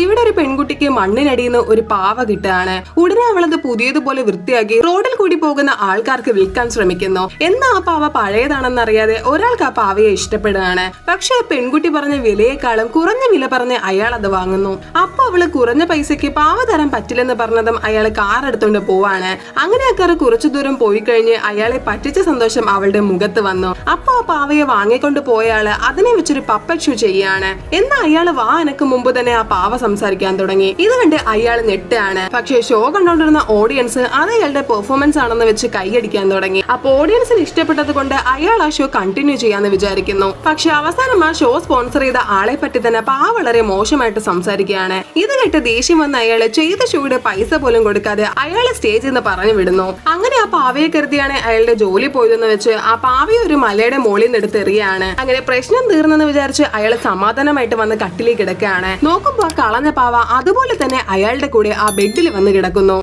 ഇവിടെ ഒരു പെൺകുട്ടിക്ക് മണ്ണിനടിയുന്ന ഒരു പാവ കിട്ടുകയാണ്. ഉടനെ അവളത് പുതിയതുപോലെ വൃത്തിയാക്കി റോഡിൽ കൂടി പോകുന്ന ആൾക്കാർക്ക് വിൽക്കാൻ ശ്രമിക്കുന്നു. എന്നാ ആ പാവ പഴയതാണെന്നറിയാതെ ഒരാൾക്ക് ആ പാവയെ ഇഷ്ടപ്പെടുകയാണ്. പക്ഷെ ആ പെൺകുട്ടി പറഞ്ഞ വിലയെക്കാളും കുറഞ്ഞ വില പറഞ്ഞ് അയാൾ അത് വാങ്ങുന്നു. അപ്പൊ അവള് കുറഞ്ഞ പൈസക്ക് പാവ തരാൻ പറ്റില്ലെന്ന് പറഞ്ഞതും അയാൾ കാർ എടുത്തോണ്ട് പോവാണ്. അങ്ങനെ ആ കാർ കുറച്ചു ദൂരം പോയി കഴിഞ്ഞ് അയാളെ പറ്റിച്ച സന്തോഷം അവളുടെ മുഖത്ത് വന്നു. അപ്പൊ ആ പാവയെ വാങ്ങിക്കൊണ്ട് പോയാള് അതിനെ വെച്ചൊരു പപ്പറ്റ് ഷോ ചെയ്യാണ്. എന്നാ അയാള് വാ എനക്ക് മുമ്പ് തന്നെ ആ പാവ സംസാരിക്കാൻ തുടങ്ങി. ഇത് കണ്ട് അയാൾ ഞെട്ടാണ്. പക്ഷെ ഷോ കണ്ടോണ്ടിരുന്ന ഓഡിയൻസ് അത് അയാളുടെ പെർഫോമൻസ് ആണെന്ന് വെച്ച് കൈയടിക്കാൻ തുടങ്ങി. അപ്പൊ ഓഡിയൻസിന് ഇഷ്ടപ്പെട്ടത് കൊണ്ട് അയാൾ ആ ഷോ കണ്ടിന്യൂ ചെയ്യാന്ന് വിചാരിക്കുന്നു. പക്ഷെ അവസാനം ആ ഷോ സ്പോൺസർ ചെയ്ത ആളെ പറ്റി തന്നെ പാവ വളരെ മോശമായിട്ട് സംസാരിക്കുകയാണ്. ഇത് കേട്ട് ദേഷ്യം വന്ന അയാള് ചെയ്ത ഷോയുടെ പൈസ പോലും കൊടുക്കാതെ അയാളെ സ്റ്റേജിൽ നിന്ന് പറഞ്ഞു വിടുന്നു. അങ്ങനെ ആ പാവയെ കരുതിയാണ് അയാളുടെ ജോലി പോയതെന്ന് വെച്ച് ആ പാവയെ ഒരു മലയുടെ മുകളിൽ നിന്ന് എടുത്തെറിയാണ്. അങ്ങനെ പ്രശ്നം തീർന്നെന്ന് വിചാരിച്ച് അയാൾ സമാധാനമായിട്ട് വന്ന് കട്ടിലേക്ക് കിടക്കുകയാണ്. നോക്കുമ്പോ കളഞ്ഞ പാവ അതുപോലെ തന്നെ അയാളുടെ കൂടെ ആ ബെഡിൽ വന്ന് കിടക്കുന്നു.